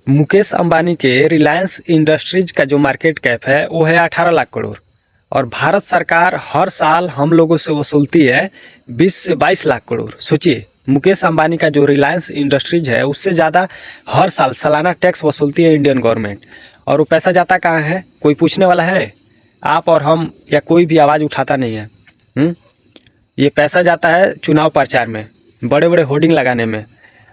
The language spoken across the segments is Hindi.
मुकेश अंबानी के रिलायंस इंडस्ट्रीज का जो मार्केट कैप है वो है 18 लाख करोड़। और भारत सरकार हर साल हम लोगों से वसूलती है 20 से 22 लाख करोड़। सोचिए, मुकेश अंबानी का जो रिलायंस इंडस्ट्रीज है उससे ज़्यादा हर साल सालाना टैक्स वसूलती है इंडियन गवर्नमेंट। और वो पैसा जाता कहाँ है? कोई पूछने वाला है? आप और हम या कोई भी आवाज़ उठाता नहीं है। ये पैसा जाता है चुनाव प्रचार में, बड़े बड़े होर्डिंग लगाने में।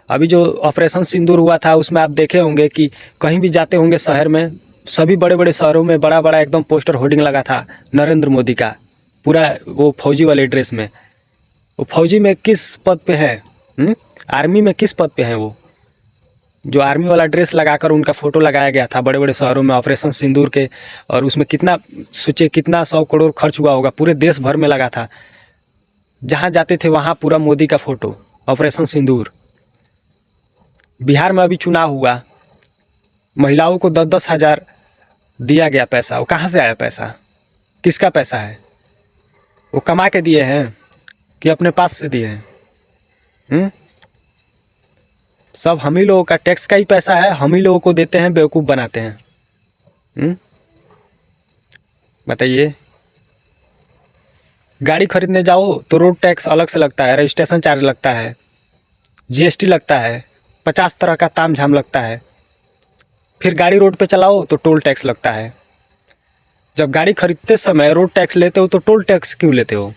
अभी जो ऑपरेशन सिंदूर हुआ था उसमें आप देखे होंगे कि कहीं भी जाते होंगे शहर में, सभी बड़े बड़े शहरों में बड़ा बड़ा एकदम पोस्टर होर्डिंग लगा था नरेंद्र मोदी का, पूरा वो फौजी वाले ड्रेस में। वो फौजी में किस पद पे है? आर्मी में किस पद पे है वो? जो आर्मी वाला ड्रेस लगाकर उनका फोटो लगाया गया था बड़े बड़े शहरों में ऑपरेशन सिंदूर के। और उसमें कितना, सोचिए कितना 100 करोड़ खर्च हुआ होगा, पूरे देश भर में लगा था। जहाँ जाते थे वहाँ पूरा मोदी का फोटो, ऑपरेशन सिंदूर। बिहार में अभी चुनाव हुआ, महिलाओं को 10-10 हज़ार दिया गया पैसा। वो कहाँ से आया पैसा? किसका पैसा है? वो कमा के दिए हैं कि अपने पास से दिए हैं? सब हम ही लोगों का टैक्स का ही पैसा है, हम ही लोगों को देते हैं, बेवकूफ़ बनाते हैं। बताइए, गाड़ी खरीदने जाओ तो रोड टैक्स अलग से लगता है, रजिस्ट्रेशन चार्ज लगता है, जीएसटी लगता है, 50 तरह का ताम झाम लगता है। फिर गाड़ी रोड पे चलाओ तो टोल टैक्स लगता है। जब गाड़ी खरीदते समय रोड टैक्स लेते हो तो टोल टैक्स क्यों लेते हो?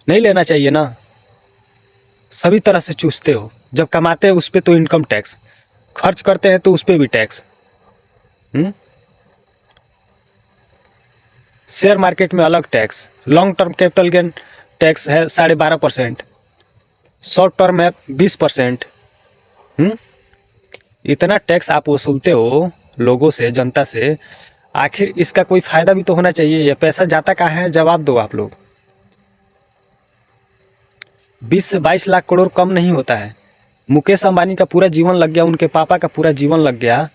नहीं लेना चाहिए ना। सभी तरह से चूसते हो। जब कमाते हैं उस पर तो इनकम टैक्स, खर्च करते हैं तो उस पर भी टैक्स। शेयर मार्केट में अलग tax, long term capital gain tax है 12.5%, शॉर्ट टर्म है 20%। इतना टैक्स आप वसूलते हो लोगों से, जनता से, आखिर इसका कोई फायदा भी तो होना चाहिए। ये पैसा जाता कहाँ है? जवाब दो आप लोग। 20 से 22 लाख करोड़ कम नहीं होता है। मुकेश अंबानी का पूरा जीवन लग गया, उनके पापा का पूरा जीवन लग गया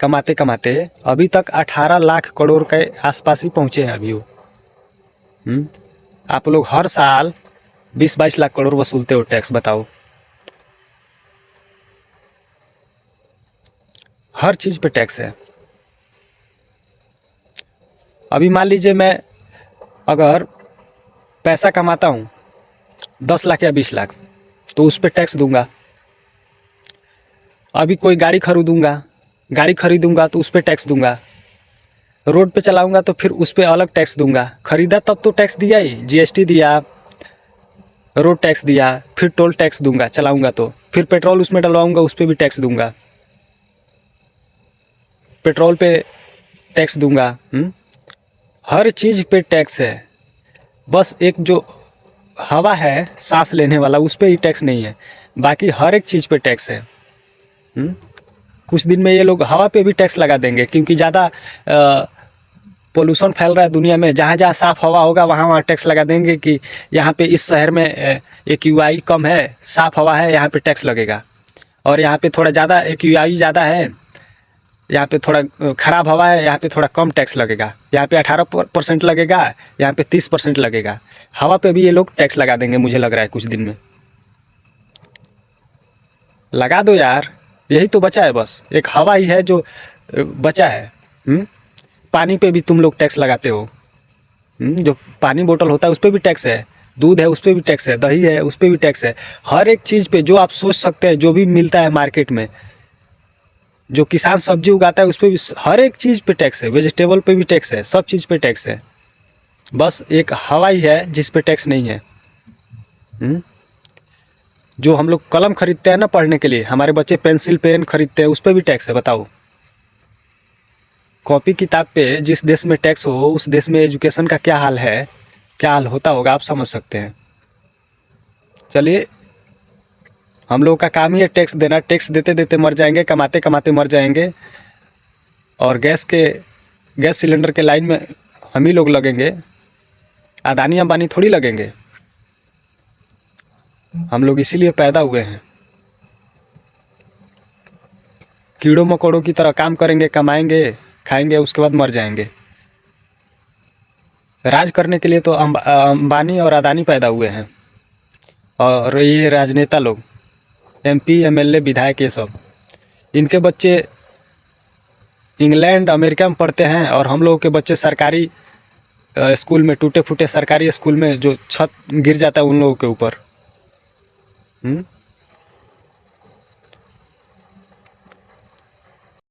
कमाते कमाते, अभी तक 18 लाख करोड़ के आसपास ही पहुंचे हैं अभी वो। आप लोग हर साल 20-22 लाख करोड़ वसूलते हो टैक्स, बताओ। हर चीज़ पे टैक्स है। अभी मान लीजिए मैं अगर पैसा कमाता हूँ 10 लाख या 20 लाख, तो उस पर टैक्स दूंगा। अभी कोई गाड़ी खरीदूंगा तो उस पर टैक्स दूंगा। रोड पे चलाऊंगा तो फिर उस पर अलग टैक्स दूंगा। खरीदा तब तो टैक्स दिया ही, जीएसटी दिया, रोड टैक्स दिया, फिर टोल टैक्स दूंगा चलाऊंगा तो, फिर पेट्रोल उसमें डलवाऊंगा उस पर भी टैक्स दूंगा, पेट्रोल पे टैक्स दूंगा। हर चीज़ पे टैक्स है। बस एक जो हवा है सांस लेने वाला उस पर ही टैक्स नहीं है, बाकी हर एक चीज़ पे टैक्स है। कुछ दिन में ये लोग हवा पे भी टैक्स लगा देंगे, क्योंकि ज़्यादा पोल्यूशन फैल रहा है दुनिया में। जहाँ जहाँ साफ़ हवा होगा वहाँ वहाँ टैक्स लगा देंगे कि यहाँ पे इस शहर में AQI कम है, साफ़ हवा है, यहाँ पे टैक्स लगेगा। और यहाँ पे थोड़ा ज़्यादा AQI ज़्यादा है, यहाँ पे थोड़ा ख़राब हवा है, यहाँ पे थोड़ा कम टैक्स लगेगा। यहाँ पे 18% लगेगा, यहाँ पे 30% लगेगा। हवा पे भी ये लोग टैक्स लगा देंगे, मुझे लग रहा है कुछ दिन में। लगा दो यार, यही तो बचा है, बस एक हवा ही है जो बचा है। पानी पे भी तुम लोग टैक्स लगाते हो। जो पानी बोतल होता है उस पर भी टैक्स है, दूध है उस पर भी टैक्स है, दही है उस पर भी टैक्स है। हर एक चीज़ पे जो आप सोच सकते हैं, जो भी मिलता है मार्केट में, जो किसान सब्जी उगाता है उस पर भी, हर एक चीज़ पे टैक्स है। वेजिटेबल पे भी टैक्स है, सब चीज़ पे टैक्स है। बस एक हवा ही है जिस पे टैक्स नहीं है। जो हम लोग कलम खरीदते हैं ना पढ़ने के लिए, हमारे बच्चे पेंसिल पेन खरीदते हैं, उस पर भी टैक्स है। बताओ, कॉपी किताब पे जिस देश में टैक्स हो उस देश में एजुकेशन का क्या हाल है, क्या हाल होता होगा, आप समझ सकते हैं। चलिए, हम लोगों का काम ही है टैक्स देना। टैक्स देते देते मर जाएंगे, कमाते कमाते मर जाएंगे। और गैस सिलेंडर के लाइन में हम ही लोग लगेंगे, अदानी अंबानी थोड़ी लगेंगे। हम लोग इसीलिए पैदा हुए हैं, कीड़ों मकोड़ों की तरह काम करेंगे, कमाएंगे, खाएंगे, उसके बाद मर जाएंगे। राज करने के लिए तो अंबानी और अदानी पैदा हुए हैं। और ये राजनेता लोग, MP MLA विधायक, ये सब, इनके बच्चे इंग्लैंड अमेरिका में पढ़ते हैं और हम लोगों के बच्चे सरकारी स्कूल में, टूटे फूटे सरकारी स्कूल में जो छत गिर जाता है उन लोगों के ऊपर।